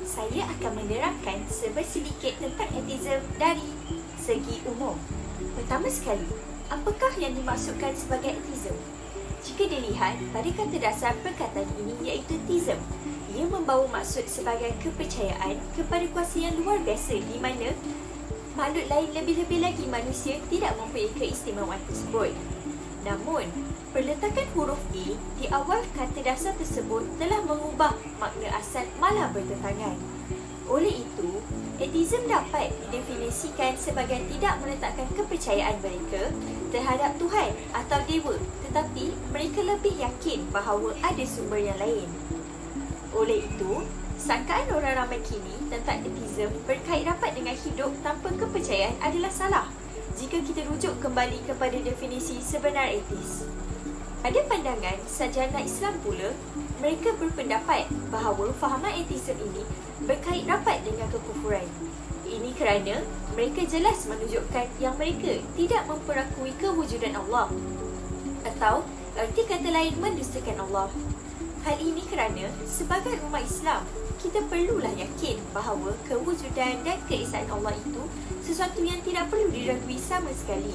saya akan menerangkan sedikit tentang ateism dari segi umum. Pertama sekali, apakah yang dimaksudkan sebagai ateism? Jika dilihat pada kata dasar perkataan ini iaitu theism, ia membawa maksud sebagai kepercayaan kepada kuasa yang luar biasa di mana makhluk lain, lebih-lebih lagi manusia, tidak mempunyai keistimewaan tersebut. Namun, perletakan huruf E di awal kata dasar tersebut telah mengubah makna asal malah bertentangan. Oleh itu, ateism dapat didefinisikan sebagai tidak meletakkan kepercayaan mereka terhadap Tuhan atau Dewa, tetapi mereka lebih yakin bahawa ada sumber yang lain. Oleh itu, sangkaan orang ramai kini tentang ateism berkait rapat dengan hidup tanpa kepercayaan adalah salah jika kita rujuk kembali kepada definisi sebenar ateis. Pada pandangan sarjana Islam pula, mereka berpendapat bahawa fahaman ateism ini berkait rapat dengan kekufuran. Ini kerana mereka jelas menunjukkan yang mereka tidak memperakui kewujudan Allah, atau erti kata lain mendustakan Allah. Hal ini kerana sebagai umat Islam, kita perlulah yakin bahawa kewujudan dan keesaan Allah itu sesuatu yang tidak perlu diragui sama sekali.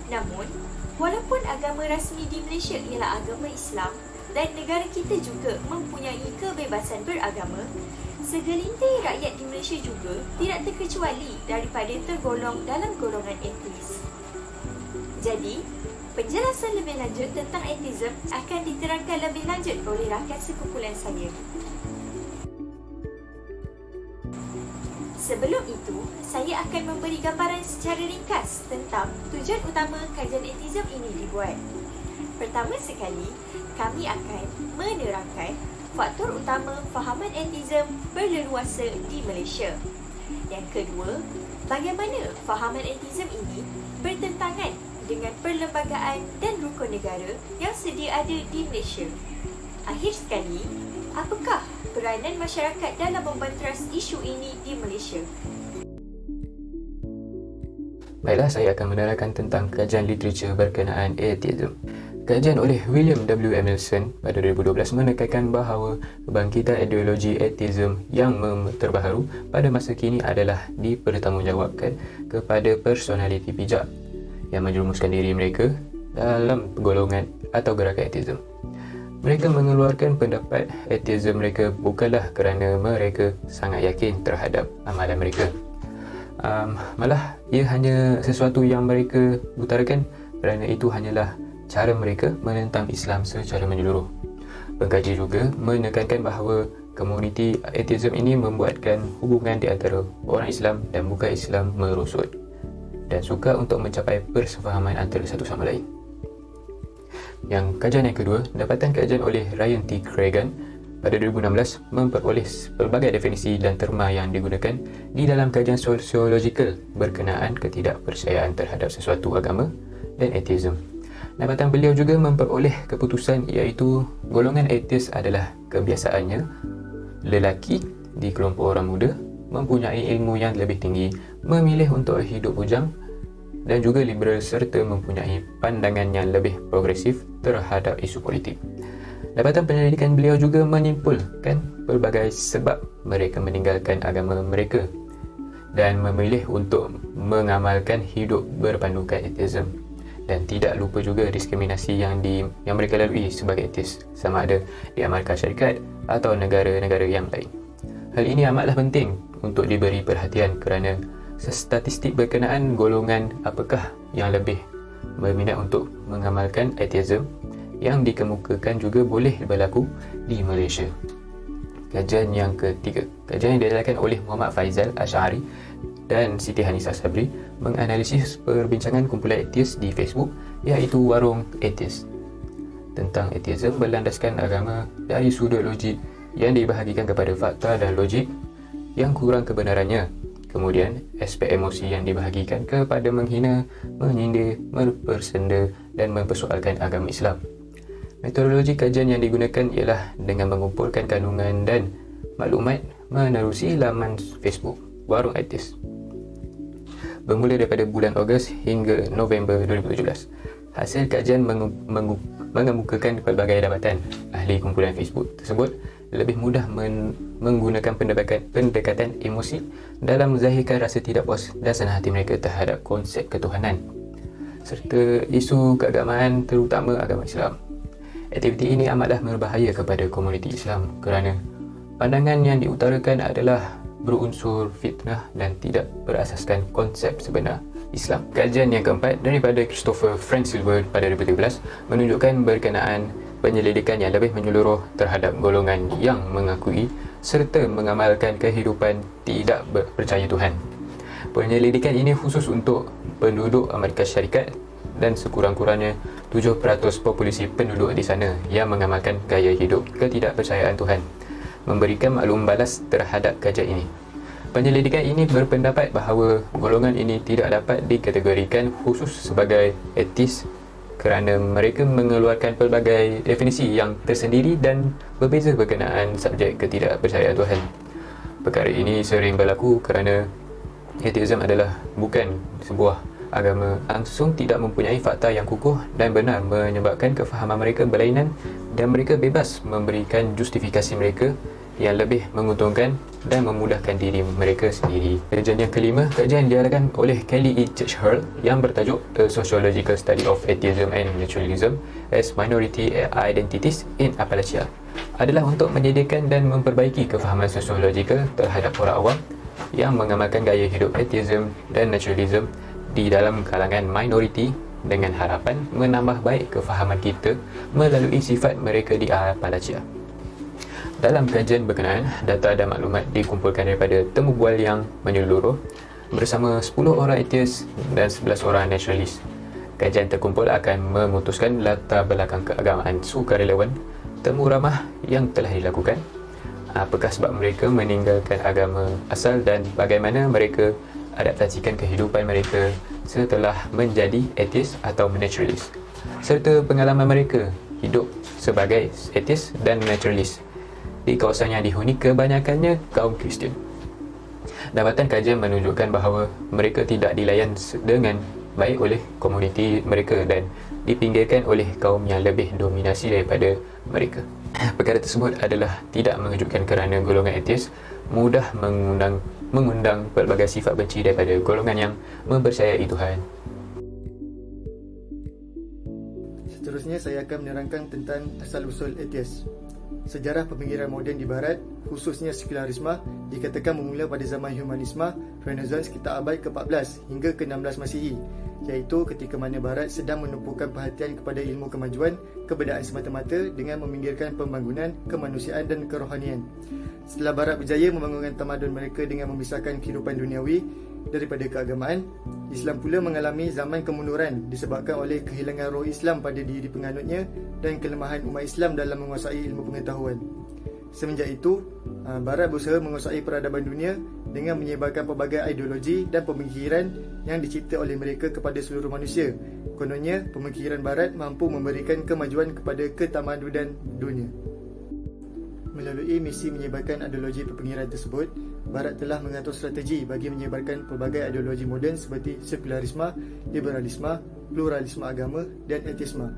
Namun, walaupun agama rasmi di Malaysia ialah agama Islam dan negara kita juga mempunyai kebebasan beragama, segelintir rakyat di Malaysia juga tidak terkecuali daripada tergolong dalam golongan ateis. Jadi, penjelasan lebih lanjut tentang ateism akan diterangkan lebih lanjut oleh rakan sekumpulan saya. Sebelum itu, saya akan memberi gambaran secara ringkas tentang tujuan utama kajian ateism ini dibuat. Pertama sekali, kami akan menerangkan faktor utama fahaman ateism berleluasa di Malaysia. Yang kedua, bagaimana fahaman ateism ini bertentangan dengan perlembagaan dan rukun negara yang sedia ada di Malaysia. Akhir sekali, apakah peranan masyarakat dalam membanteras isu ini di Malaysia? Baiklah, saya akan menerangkan tentang kajian literatur berkenaan ateism. Kajian oleh William W. Emerson pada 2012 menekankan bahawa kebangkitan ideologi ateism yang terbaru pada masa kini adalah dipertanggungjawabkan kepada personaliti bijak yang menjerumuskan diri mereka dalam golongan atau gerakan ateism. Mereka mengeluarkan pendapat ateism mereka bukanlah kerana mereka sangat yakin terhadap amalan mereka. Malah ia hanya sesuatu yang mereka utarakan kerana itu hanyalah cara mereka menentang Islam secara menyeluruh. Pengkaji juga menekankan bahawa komuniti ateism ini membuatkan hubungan di antara orang Islam dan bukan Islam merosot dan suka untuk mencapai persefahaman antara satu sama lain. Yang kajian yang kedua, dapatan kajian oleh Ryan T. Cregan pada 2016 memperoleh pelbagai definisi dan terma yang digunakan di dalam kajian sosiologikal berkenaan ketidakpercayaan terhadap sesuatu agama dan ateism. Dapatan beliau juga memperoleh keputusan iaitu golongan ateis adalah kebiasaannya lelaki di kelompok orang muda, mempunyai ilmu yang lebih tinggi, memilih untuk hidup bujang dan juga liberal serta mempunyai pandangan yang lebih progresif terhadap isu politik. Dapatan penyelidikan beliau juga menyimpulkan pelbagai sebab mereka meninggalkan agama mereka dan memilih untuk mengamalkan hidup berpandukan ateism. Dan tidak lupa juga diskriminasi yang mereka lalui sebagai ateis, sama ada di Amerika Syarikat atau negara-negara yang lain. Hal ini amatlah penting untuk diberi perhatian kerana statistik berkenaan golongan apakah yang lebih berminat untuk mengamalkan ateism yang dikemukakan juga boleh berlaku di Malaysia. Kajian yang ketiga, kajian yang diadakan oleh Muhammad Faizal Ash'ari dan Siti Hanisa Sabri menganalisis perbincangan kumpulan ateis di Facebook iaitu Warung Ateis tentang ateism berlandaskan agama dari sudut logik yang dibahagikan kepada fakta dan logik yang kurang kebenarannya. Kemudian, aspek emosi yang dibahagikan kepada menghina, menyindir, mempersenda dan mempersoalkan agama Islam. Metodologi kajian yang digunakan ialah dengan mengumpulkan kandungan dan maklumat menerusi laman Facebook Warung Ateis bermula daripada bulan Ogos hingga November 2017. Hasil kajian mengemukakan pelbagai dapatan ahli kumpulan Facebook tersebut lebih mudah menggunakan pendekatan emosi dalam menzahirkan rasa tidak puas dan senang hati mereka terhadap konsep ketuhanan serta isu keagamaan, terutama agama Islam. Aktiviti ini amatlah berbahaya kepada komuniti Islam kerana pandangan yang diutarakan adalah berunsur fitnah dan tidak berasaskan konsep sebenar Islam. Kajian yang keempat daripada Christopher Francis Ward pada 2013 menunjukkan berkenaan penyelidikan yang lebih menyeluruh terhadap golongan yang mengakui serta mengamalkan kehidupan tidak percaya Tuhan. Penyelidikan ini khusus untuk penduduk Amerika Syarikat dan sekurang-kurangnya 7% populasi penduduk di sana yang mengamalkan gaya hidup ketidakpercayaan Tuhan, memberikan maklum balas terhadap kajian ini. Penyelidikan ini berpendapat bahawa golongan ini tidak dapat dikategorikan khusus sebagai etis kerana mereka mengeluarkan pelbagai definisi yang tersendiri dan berbeza berkenaan subjek ketidakpercayaan Tuhan. Perkara ini sering berlaku kerana atheism adalah bukan sebuah agama langsung tidak mempunyai fakta yang kukuh dan benar menyebabkan kefahaman mereka berlainan dan mereka bebas memberikan justifikasi mereka yang lebih menguntungkan dan memudahkan diri mereka sendiri. Kajian yang kelima, kajian diadakan oleh Kelly E. Churchill yang bertajuk A Sociological Study of Atheism and Naturalism as Minority Identities in Appalachia adalah untuk menyediakan dan memperbaiki kefahaman sosiologikal terhadap orang awam yang mengamalkan gaya hidup atheism dan naturalism di dalam kalangan minoriti dengan harapan menambah baik kefahaman kita melalui sifat mereka di Appalachia. Dalam kajian berkenaan, data dan maklumat dikumpulkan daripada temu bual yang menyeluruh bersama 10 orang atheist dan 11 orang naturalis. Kajian terkumpul akan memutuskan latar belakang keagamaan sukarelawan temu ramah yang telah dilakukan, apakah sebab mereka meninggalkan agama asal dan bagaimana mereka adaptasikan kehidupan mereka setelah menjadi atheist atau naturalis, serta pengalaman mereka hidup sebagai atheist dan naturalis di kawasan yang dihuni kebanyakannya kaum Kristian. Dapatan kajian menunjukkan bahawa mereka tidak dilayan dengan baik oleh komuniti mereka dan dipinggirkan oleh kaum yang lebih dominasi daripada mereka. Perkara tersebut adalah tidak mengejutkan kerana golongan ateis mudah mengundang pelbagai sifat benci daripada golongan yang mempercayai Tuhan. Seterusnya saya akan menerangkan tentang asal-usul ateis. Sejarah pemikiran moden di Barat, khususnya sekularisme, dikatakan bermula pada zaman humanisme Renaissance sekitar abad ke-14 hingga ke-16 Masihi, iaitu ketika mana Barat sedang menumpukan perhatian kepada ilmu kemajuan, kebedaan semata-mata dengan meminggirkan pembangunan, kemanusiaan dan kerohanian. Setelah Barat berjaya membangunkan tamadun mereka dengan memisahkan kehidupan duniawi daripada keagamaan, Islam pula mengalami zaman kemunduran disebabkan oleh kehilangan roh Islam pada diri penganutnya dan kelemahan umat Islam dalam menguasai ilmu pengetahuan. Semenjak itu, Barat berusaha menguasai peradaban dunia dengan menyebarkan pelbagai ideologi dan pemikiran yang dicipta oleh mereka kepada seluruh manusia. Kononnya, pemikiran Barat mampu memberikan kemajuan kepada ketamadunan dunia. Melalui misi menyebarkan ideologi pemikiran tersebut, Barat telah mengatur strategi bagi menyebarkan pelbagai ideologi moden seperti sekularisme, liberalisme, pluralisme agama dan ateisme.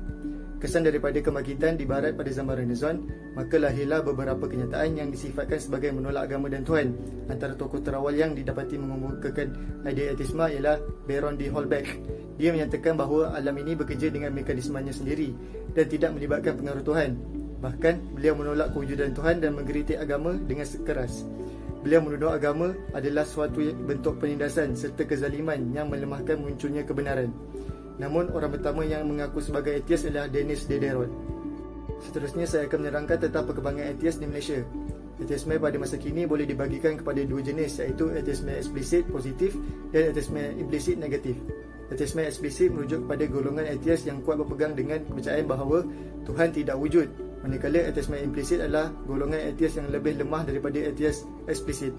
Kesan daripada kebangkitan di Barat pada zaman Renaissance, maka lahirlah beberapa kenyataan yang disifatkan sebagai menolak agama dan Tuhan. Antara tokoh terawal yang didapati mengemukakan idea ateisme ialah Baron de Holbach. Dia menyatakan bahawa alam ini bekerja dengan mekanismenya sendiri dan tidak melibatkan pengaruh Tuhan. Bahkan, beliau menolak kewujudan Tuhan dan menggeritik agama dengan keras. Beliau menuduh agama adalah suatu bentuk penindasan serta kezaliman yang melemahkan munculnya kebenaran. Namun, orang pertama yang mengaku sebagai ateis adalah Denis Diderot. Seterusnya, saya akan menerangkan tentang perkembangan ateis di Malaysia. Ateisme pada masa kini boleh dibagikan kepada dua jenis, iaitu ateisme eksplisit positif dan ateisme implisit negatif. Ateisme eksplisit merujuk kepada golongan ateis yang kuat berpegang dengan kepercayaan bahawa Tuhan tidak wujud, manakala ateisme implisit adalah golongan ateis yang lebih lemah daripada ateis eksplisit.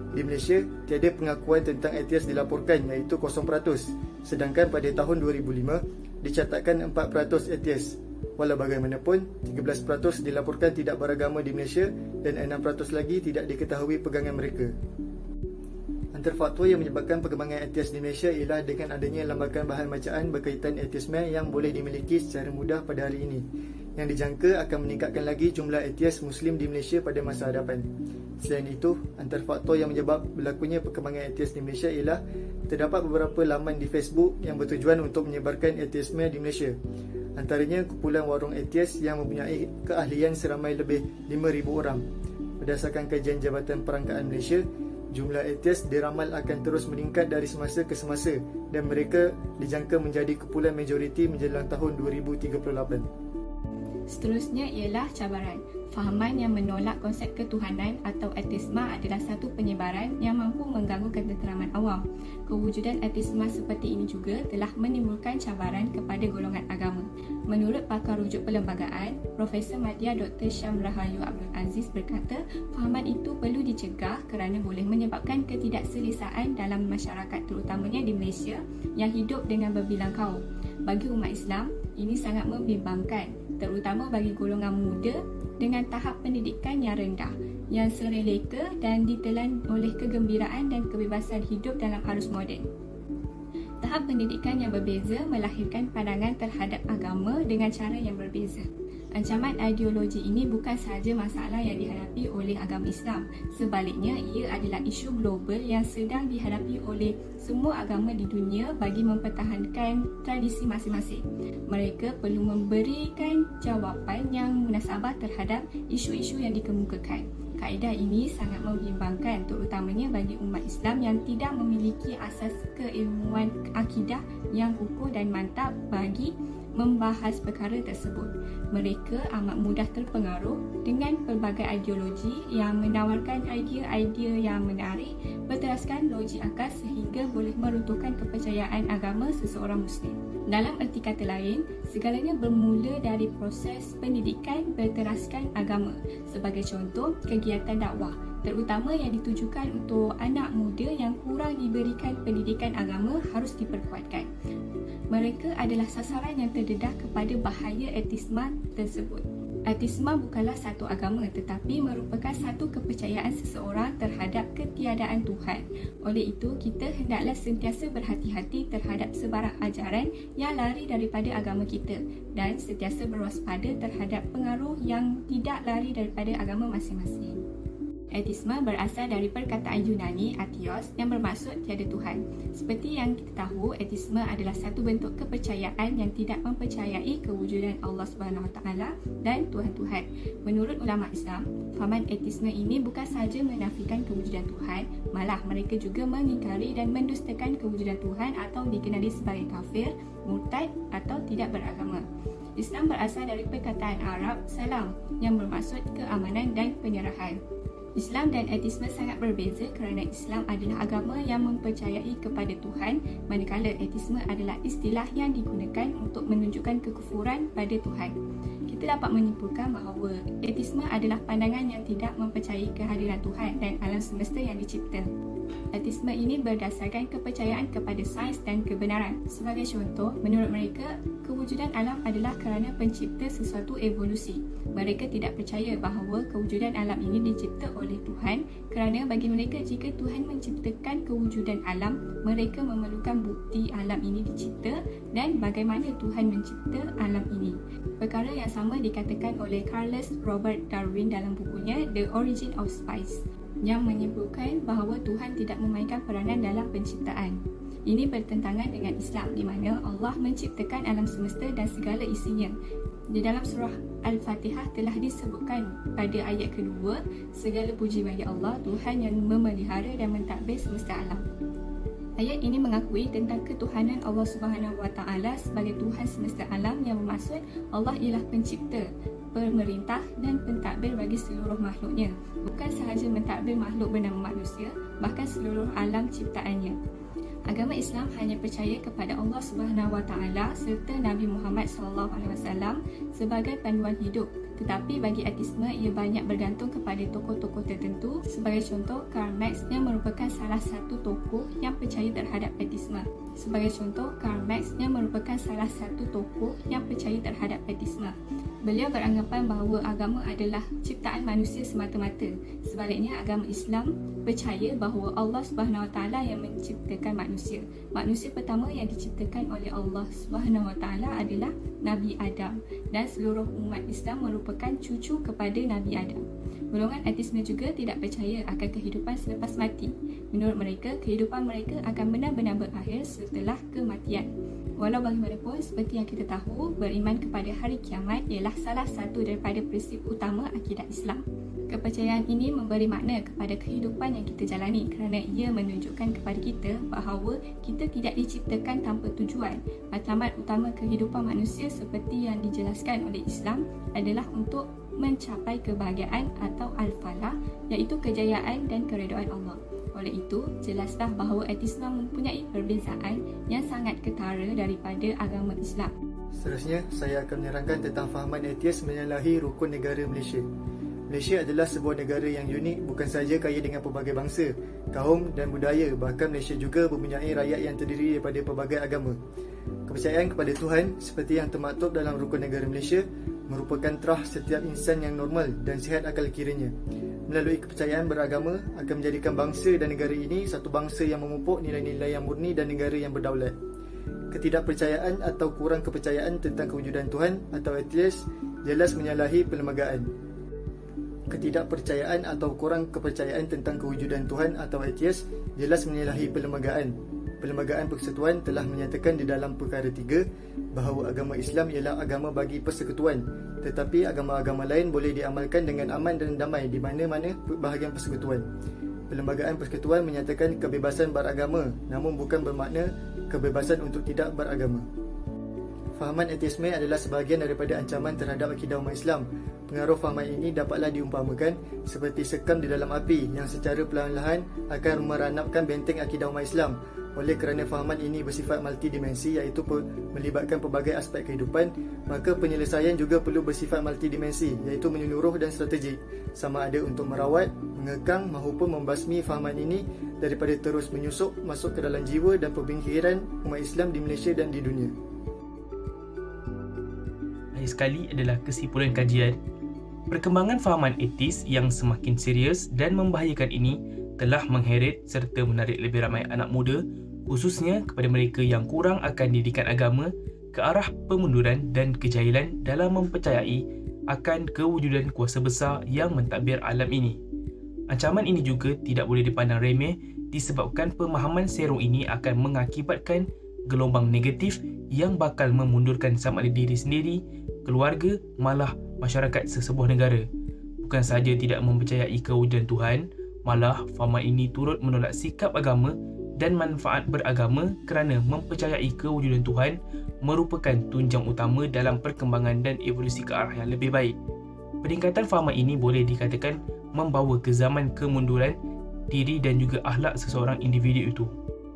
Di Malaysia, tiada pengakuan tentang ateis dilaporkan, iaitu 0%, sedangkan pada tahun 2005 dicatatkan 4% ateis. Walau bagaimanapun, 13% dilaporkan tidak beragama di Malaysia dan 6% lagi tidak diketahui pegangan mereka. Antara faktor yang menyebabkan perkembangan ateis di Malaysia ialah dengan adanya lambakan bahan bacaan berkaitan ateisme yang boleh dimiliki secara mudah pada hari ini. yang dijangka akan meningkatkan lagi jumlah ATS Muslim di Malaysia pada masa hadapan. Selain itu, antara faktor yang menyebab berlakunya perkembangan ATS di Malaysia ialah terdapat beberapa laman di Facebook yang bertujuan untuk menyebarkan ateisme di Malaysia. Antaranya kumpulan warung ATS yang mempunyai keahlian seramai lebih 5,000 orang. Berdasarkan kajian Jabatan Perangkaan Malaysia, jumlah ATS diramal akan terus meningkat dari semasa ke semasa dan mereka dijangka menjadi kumpulan majoriti menjelang tahun 2038. Seterusnya ialah cabaran. Fahaman yang menolak konsep ketuhanan atau ateisma adalah satu penyebaran yang mampu mengganggu ketenteraman awam. Kewujudan ateisma seperti ini juga telah menimbulkan cabaran kepada golongan agama. Menurut pakar rujuk perlembagaan, Profesor Madya Dr. Syam Rahayu Abdul Aziz berkata, fahaman itu perlu dicegah kerana boleh menyebabkan ketidakselesaan dalam masyarakat terutamanya di Malaysia yang hidup dengan berbilang kaum. Bagi umat Islam, ini sangat membimbangkan, terutama bagi golongan muda dengan tahap pendidikan yang rendah, yang sereleka dan ditelan oleh kegembiraan dan kebebasan hidup dalam arus moden. Tahap pendidikan yang berbeza melahirkan pandangan terhadap agama dengan cara yang berbeza. Ancaman ideologi ini bukan sahaja masalah yang dihadapi oleh agama Islam. Sebaliknya, ia adalah isu global yang sedang dihadapi oleh semua agama di dunia bagi mempertahankan tradisi masing-masing. Mereka perlu memberikan jawapan yang munasabah terhadap isu-isu yang dikemukakan. Kaedah ini sangat membimbangkan, terutamanya bagi umat Islam yang tidak memiliki asas keilmuan akidah yang kukuh dan mantap bagi membahas perkara tersebut. Mereka amat mudah terpengaruh dengan pelbagai ideologi yang menawarkan idea-idea yang menarik berteraskan logik akal sehingga boleh meruntuhkan kepercayaan agama seseorang Muslim. Dalam erti kata lain, segalanya bermula dari proses pendidikan berteraskan agama. Sebagai contoh, kegiatan dakwah terutama yang ditujukan untuk anak muda yang kurang diberikan pendidikan agama harus diperkuatkan. Mereka adalah sasaran yang terdedah kepada bahaya ateisma tersebut. Ateisma bukanlah satu agama tetapi merupakan satu kepercayaan seseorang terhadap ketiadaan Tuhan. Oleh itu, kita hendaklah sentiasa berhati-hati terhadap sebarang ajaran yang lari daripada agama kita dan sentiasa berwaspada terhadap pengaruh yang tidak lari daripada agama masing-masing. Ateisme berasal dari perkataan Yunani atheos yang bermaksud tiada Tuhan. Seperti yang kita tahu, ateisme adalah satu bentuk kepercayaan yang tidak mempercayai kewujudan Allah SWT dan Tuhan-Tuhan. Menurut ulama Islam, fahaman ateisme ini bukan sahaja menafikan kewujudan Tuhan, malah mereka juga mengingkari dan mendustakan kewujudan Tuhan atau dikenali sebagai kafir, murtad atau tidak beragama. Islam berasal dari perkataan Arab salam yang bermaksud keamanan dan penyerahan. Islam dan ateisme sangat berbeza kerana Islam adalah agama yang mempercayai kepada Tuhan, manakala ateisme adalah istilah yang digunakan untuk menunjukkan kekufuran pada Tuhan. Kita dapat menyimpulkan bahawa ateisme adalah pandangan yang tidak mempercayai kehadiran Tuhan dan alam semesta yang dicipta. Ateisme ini berdasarkan kepercayaan kepada sains dan kebenaran. Sebagai contoh, menurut mereka, kewujudan alam adalah kerana pencipta sesuatu evolusi. Mereka tidak percaya bahawa kewujudan alam ini dicipta oleh Tuhan kerana bagi mereka jika Tuhan menciptakan kewujudan alam, mereka memerlukan bukti alam ini dicipta dan bagaimana Tuhan mencipta alam ini. Perkara yang sama dikatakan oleh Charles Robert Darwin dalam bukunya The Origin of Species, yang menyebutkan bahawa Tuhan tidak memainkan peranan dalam penciptaan. Ini bertentangan dengan Islam di mana Allah menciptakan alam semesta dan segala isinya. Di dalam surah Al-Fatihah telah disebutkan pada ayat kedua, segala puji bagi Allah, Tuhan yang memelihara dan mentadbir semesta alam. Ayat ini mengakui tentang ketuhanan Allah SWT sebagai Tuhan semesta alam yang bermaksud Allah ialah pencipta, pemerintah dan pentadbir bagi seluruh makhluknya. Bukan sahaja mentadbir makhluk bernama manusia, bahkan seluruh alam ciptaannya. Agama Islam hanya percaya kepada Allah SWT serta Nabi Muhammad SAW sebagai panduan hidup. Tetapi bagi ateisme, ia banyak bergantung kepada tokoh-tokoh tertentu. Sebagai contoh, Karl Marx yang merupakan salah satu tokoh yang percaya terhadap ateisme. Beliau beranggapan bahawa agama adalah ciptaan manusia semata-mata. Sebaliknya, agama Islam percaya bahawa Allah SWT yang menciptakan manusia. Manusia pertama yang diciptakan oleh Allah SWT adalah Nabi Adam. dan seluruh umat Islam merupakan cucu kepada Nabi Adam. Golongan ateisme juga tidak percaya akan kehidupan selepas mati. Menurut mereka, kehidupan mereka akan benar-benar berakhir setelah kematian. Walau bagaimanapun, seperti yang kita tahu, beriman kepada hari kiamat ialah salah satu daripada prinsip utama akidah Islam. Kepercayaan ini memberi makna kepada kehidupan yang kita jalani kerana ia menunjukkan kepada kita bahawa kita tidak diciptakan tanpa tujuan. Matlamat utama kehidupan manusia seperti yang dijelaskan oleh Islam adalah untuk mencapai kebahagiaan atau al-falah, iaitu kejayaan dan keredaan Allah. Oleh itu, jelaslah bahawa ateisme mempunyai perbezaan yang sangat ketara daripada agama Islam. Seterusnya, saya akan menerangkan tentang fahaman ateis menyalahi rukun negara Malaysia. Malaysia adalah sebuah negara yang unik, bukan sahaja kaya dengan pelbagai bangsa, kaum dan budaya, bahkan Malaysia juga mempunyai rakyat yang terdiri daripada pelbagai agama. Kepercayaan kepada Tuhan, seperti yang termaktub dalam rukun negara Malaysia, merupakan terah setiap insan yang normal dan sihat akal kiranya. Melalui kepercayaan beragama akan menjadikan bangsa dan negara ini satu bangsa yang memupuk nilai-nilai yang murni dan negara yang berdaulat. Ketidakpercayaan atau kurang kepercayaan tentang kewujudan Tuhan atau ateis jelas menyalahi perlembagaan. Ketidakpercayaan atau kurang kepercayaan tentang kewujudan Tuhan atau ateis jelas menyalahi perlembagaan. Perlembagaan Persekutuan telah menyatakan di dalam perkara 3 bahawa agama Islam ialah agama bagi persekutuan, tetapi agama-agama lain boleh diamalkan dengan aman dan damai di mana-mana bahagian persekutuan. Perlembagaan Persekutuan menyatakan kebebasan beragama, namun bukan bermakna kebebasan untuk tidak beragama. Fahaman ateisme adalah sebahagian daripada ancaman terhadap akidah umat Islam. Pengaruh fahaman ini dapatlah diumpamakan seperti sekam di dalam api yang secara perlahan-lahan akan meranapkan benteng akidah umat Islam. Oleh kerana fahaman ini bersifat multidimensi, iaitu melibatkan pelbagai aspek kehidupan, maka penyelesaian juga perlu bersifat multidimensi, iaitu menyeluruh dan strategik, sama ada untuk merawat, mengekang maupun membasmi fahaman ini daripada terus menyusup masuk ke dalam jiwa dan pemikiran umat Islam di Malaysia dan di dunia. Akhir sekali adalah kesimpulan kajian. Perkembangan fahaman etis yang semakin serius dan membahayakan ini telah mengheret serta menarik lebih ramai anak muda, khususnya kepada mereka yang kurang akan didikan agama, ke arah pemunduran dan kejahilan dalam mempercayai akan kewujudan kuasa besar yang mentadbir alam ini. Ancaman ini juga tidak boleh dipandang remeh disebabkan pemahaman serong ini akan mengakibatkan gelombang negatif yang bakal memundurkan sama ada diri sendiri, keluarga, malah masyarakat sesebuah negara. Bukan sahaja tidak mempercayai kewujudan Tuhan, malah fahaman ini turut menolak sikap agama dan manfaat beragama kerana mempercayai kewujudan Tuhan merupakan tunjang utama dalam perkembangan dan evolusi ke arah yang lebih baik. Peningkatan fahaman ini boleh dikatakan membawa ke zaman kemunduran diri dan juga akhlak seseorang individu itu.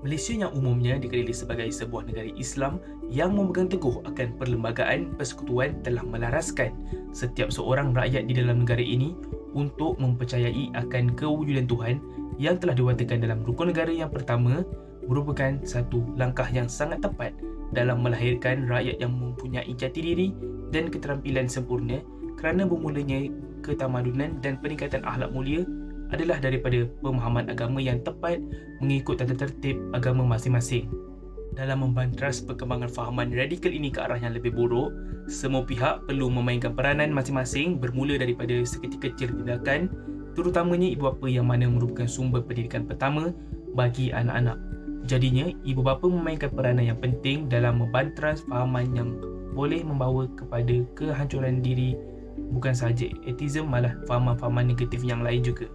Malaysia yang umumnya dikenali sebagai sebuah negara Islam yang memegang teguh akan perlembagaan persekutuan telah melaraskan setiap seorang rakyat di dalam negara ini untuk mempercayai akan kewujudan Tuhan yang telah diwatakan dalam rukun negara yang pertama, merupakan satu langkah yang sangat tepat dalam melahirkan rakyat yang mempunyai jati diri dan keterampilan sempurna, kerana bermulanya ketamadunan dan peningkatan akhlak mulia adalah daripada pemahaman agama yang tepat mengikut tata tertib agama masing-masing. Dalam membantras perkembangan fahaman radikal ini ke arah yang lebih buruk, semua pihak perlu memainkan peranan masing-masing bermula daripada sekecil-kecil tindakan, terutamanya ibu bapa yang mana merupakan sumber pendidikan pertama bagi anak-anak. Jadinya, ibu bapa memainkan peranan yang penting dalam membantras fahaman yang boleh membawa kepada kehancuran diri, bukan sahaja ateisme, malah fahaman-fahaman negatif yang lain juga.